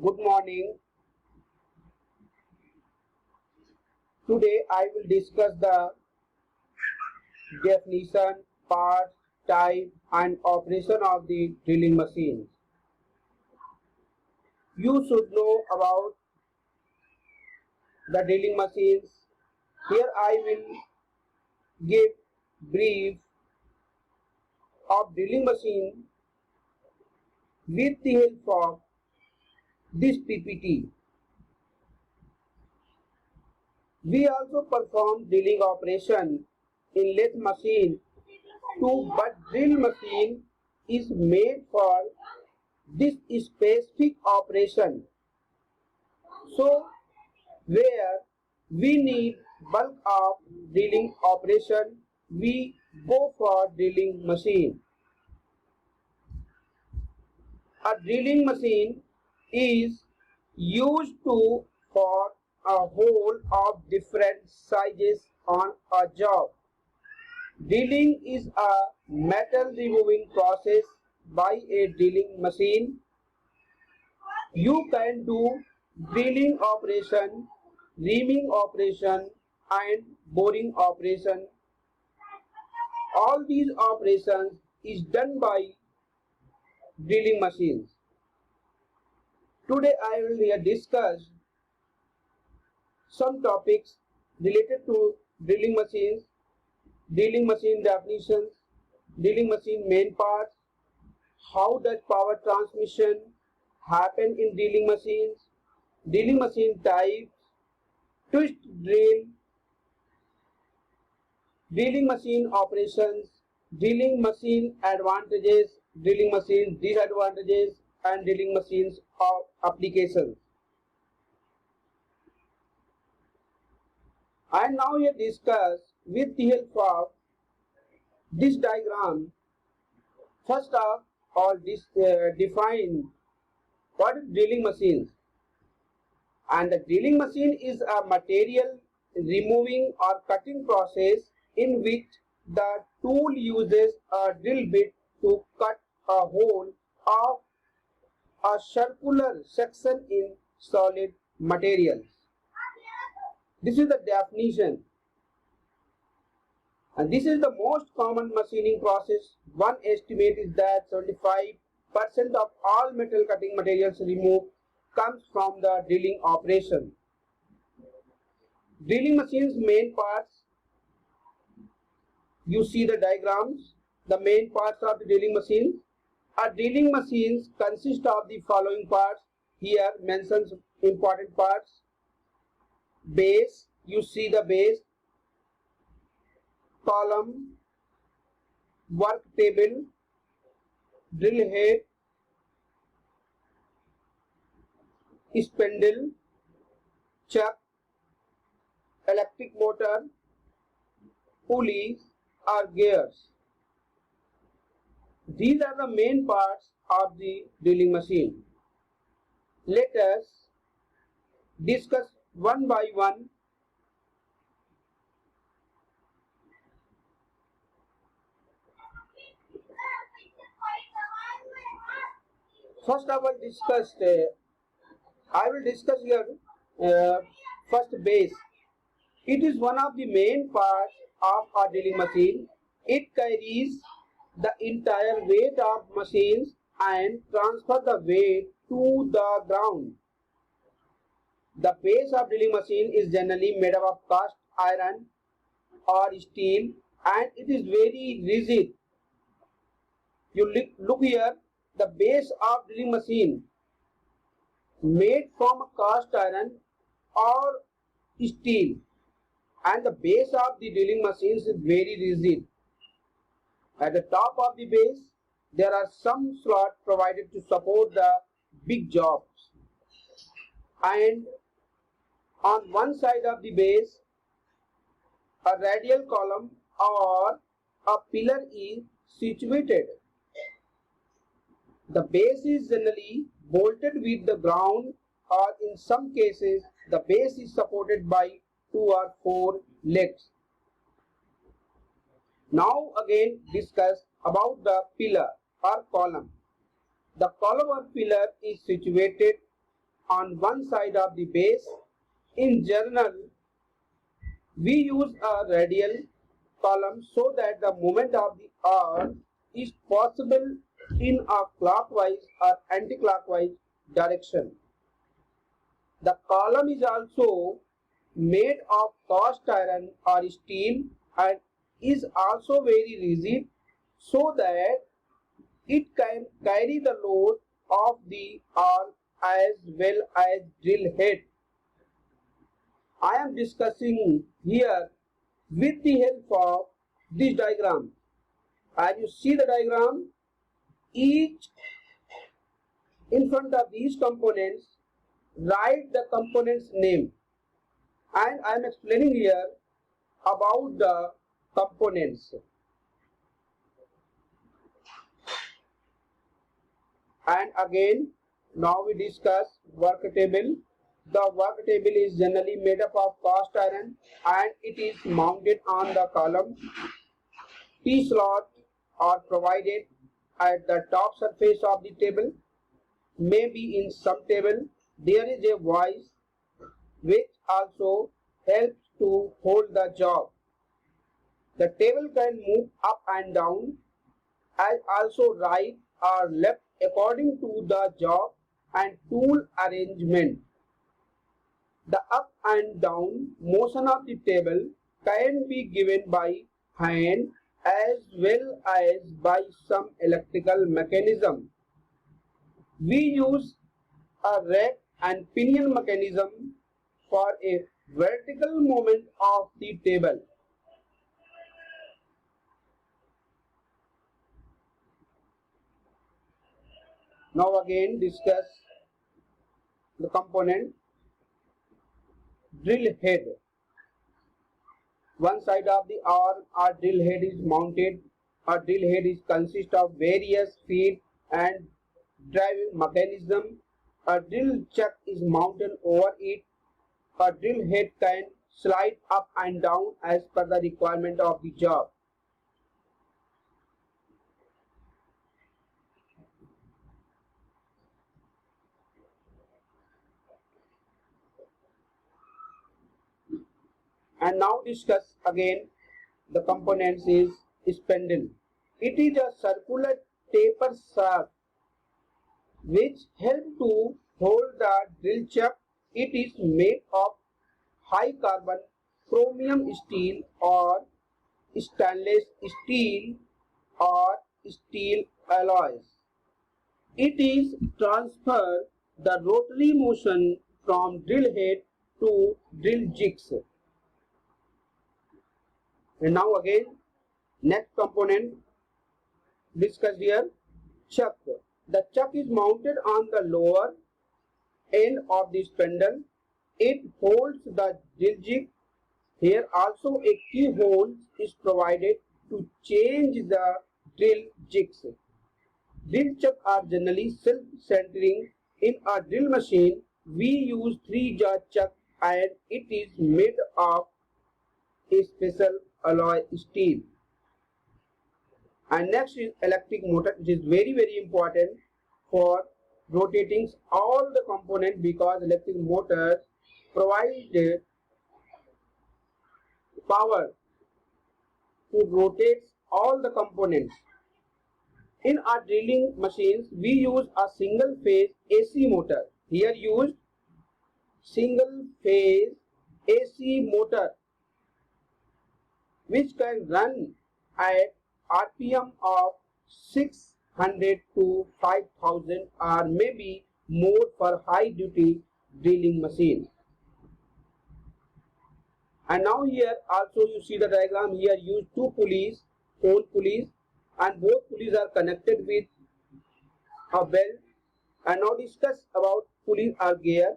Good morning. Today I will discuss the definition, parts, type and operation of the drilling machines. You should know about the drilling machines. Here I will give brief of drilling machine with the help of this PPT. We also perform drilling operation in lathe machine too, but drill machine is made for this specific operation. So where we need bulk of drilling operation, we go for drilling machine. A drilling machine is used to for a hole of different sizes on a job. Drilling is a metal removing process by a drilling machine. You can do drilling operation, reaming operation and boring operation. All these operations is done by drilling machines. Today I will here discuss some topics related to drilling machines, drilling machine definitions, drilling machine main parts, how does power transmission happen in drilling machine types, twist drill, drilling machine operations, drilling machine advantages, drilling machine disadvantages and drilling machines of applications. And now we discuss with the help of this diagram. First of all, define what is drilling machines. And the drilling machine is a material removing or cutting process in which the tool uses a drill bit to cut a hole of a circular section in solid materials. This is the definition. And this is the most common machining process. One estimate is that 75% of all metal cutting materials removed comes from the drilling operation. Drilling machines main parts. You see the diagrams, the main parts of the drilling machine. A drilling machines consist of the following parts. Here mentions important parts. Base, you see the base, column, work table, drill head, spindle, chuck, electric motor, pulleys or gears. These are the main parts of the drilling machine. Let us discuss one by one. First I will discuss here first base. It is one of the main parts of a drilling machine. It carries the entire weight of machines and transfer the weight to the ground. The base of drilling machine is generally made up of cast iron or steel and it is very rigid. You look here, the base of drilling machine made from cast iron or steel and the base of the drilling machines is very rigid. At the top of the base there are some slots provided to support the big jobs, and on one side of the base a radial column or a pillar is situated. The base is generally bolted with the ground or in some cases the base is supported by 2 or 4 legs. Now again discuss about the pillar or column. The column or pillar is situated on one side of the base. In general, we use a radial column so that the movement of the arm is possible in a clockwise or anti-clockwise direction. The column is also made of cast iron or steel and is also very rigid so that it can carry the load of the arm as well as drill head. I am discussing here with the help of this diagram. As you see the diagram, each in front of these components, write the component's name, and I am explaining here about the components. And again, now we discuss work table. The work table is generally made up of cast iron and it is mounted on the column. T-slots are provided at the top surface of the table. Maybe in some table there is a voice which also helps to hold the job. The table can move up and down and also right or left according to the job and tool arrangement. The up and down motion of the table can be given by hand as well as by some electrical mechanism. We use a rack and pinion mechanism for a vertical movement of the table. Now again discuss the component. Drill head. One side of the arm or drill head is mounted. A drill head is consists of various feet and driving mechanism. A drill chuck is mounted over it. A drill head can slide up and down as per the requirement of the job. And now discuss again the components is spindle. It is a circular taper shaft which help to hold the drill chuck. It is made of high carbon chromium steel or stainless steel or steel alloys. It is transfer the rotary motion from drill head to drill jigs. And now again, next component discussed here, chuck. The chuck is mounted on the lower end of the spindle. It holds the drill jig. Here also a keyhole is provided to change the drill jigs. Drill chuck are generally self-centering. In a drill machine, we use 3-jaw chuck and it is made of a special alloy steel. And next is electric motor, which is very important for rotating all the components because electric motors provide power to rotate all the components. In our drilling machines, we use a single phase AC motor. Here used single phase AC motor which can run at RPM of 600 to 5000 or maybe more for high duty drilling machines. And now here also you see the diagram. Here use two pulleys, pole pulleys, and both pulleys are connected with a belt. And now discuss about pulley or gear.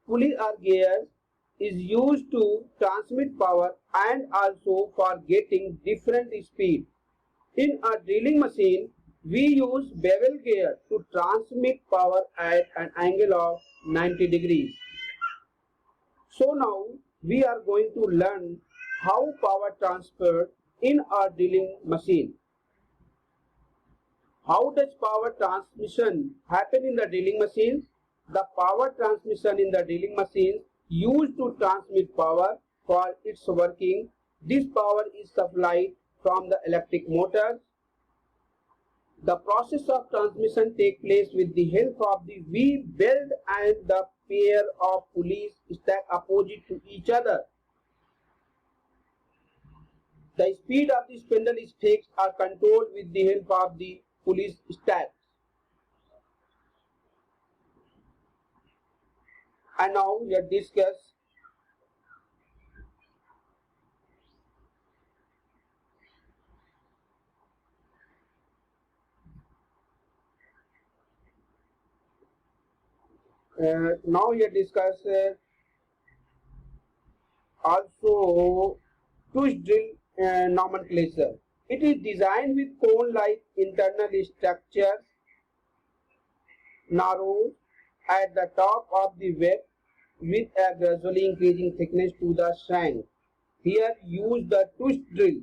Pulley or gear is used to transmit power and also for getting different speed. In a drilling machine, we use bevel gear to transmit power at an angle of 90 degrees. So now we are going to learn how power transferred in a drilling machine. How does power transmission happen in the drilling machine? The power transmission in the drilling machine used to transmit power for its working. This power is supplied from the electric motors. The process of transmission takes place with the help of the V-belt and the pair of pulleys stacked opposite to each other. The speed of the spindle is fixed or controlled with the help of the pulleys stacked. And now let's discuss also twist drill nomenclature. It is designed with cone-like internal structures, narrow at the top of the web with a gradually increasing thickness to the shank. Here use the twist drill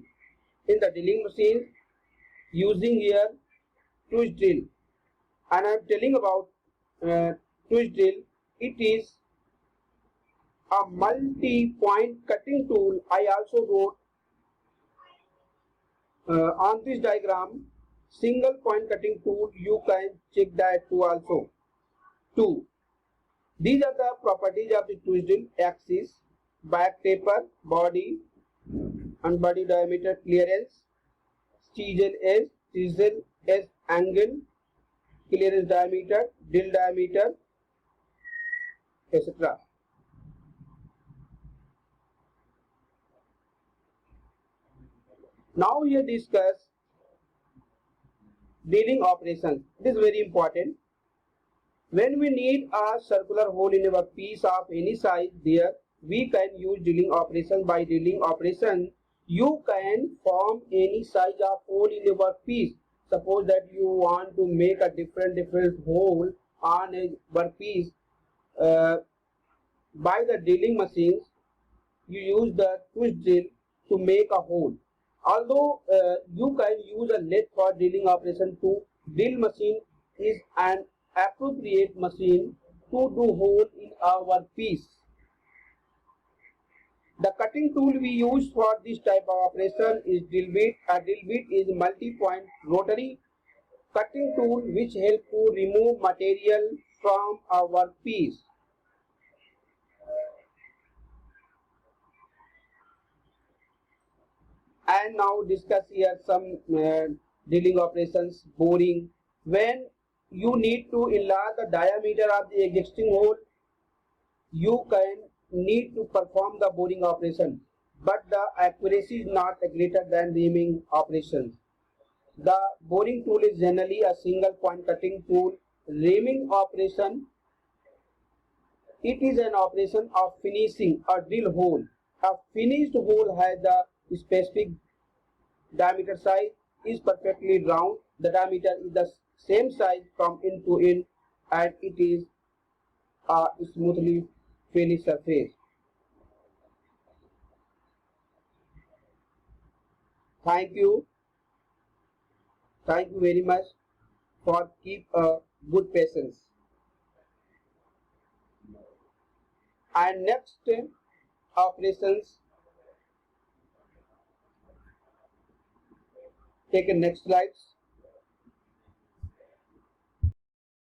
in the drilling machine, using here twist drill, and I am telling about twist drill. It is a multi-point cutting tool. I also wrote on this diagram single point cutting tool. You can check that too also. 2. These are the properties of the twist drill: axis, back taper, body, and body diameter clearance, chisel edge angle, clearance diameter, drill diameter, etc. Now we discuss drilling operations. It is very important. When we need a circular hole in a piece of any size, there we can use drilling operation. By drilling operation, you can form any size of hole in your piece. Suppose that you want to make a different hole on a workpiece. By the drilling machines, you use the twist drill to make a hole. Although you can use a lathe for drilling operation too, drill machine is an appropriate machine to do hole in our piece. The cutting tool we use for this type of operation is drill bit. A drill bit is multi-point rotary cutting tool which helps to remove material from our piece. And now discuss here some drilling operations. Boring. When you need to enlarge the diameter of the existing hole, you can need to perform the boring operation, but the accuracy is not greater than reaming operations. The boring tool is generally a single point cutting tool. Reaming operation, it is an operation of finishing a drill hole. A finished hole has the specific diameter size, is perfectly round. The diameter is the same size from end to end, and it is a smoothly finished surface. Thank you. Thank you very much for keep a good patience. And next operations. Take a next slides.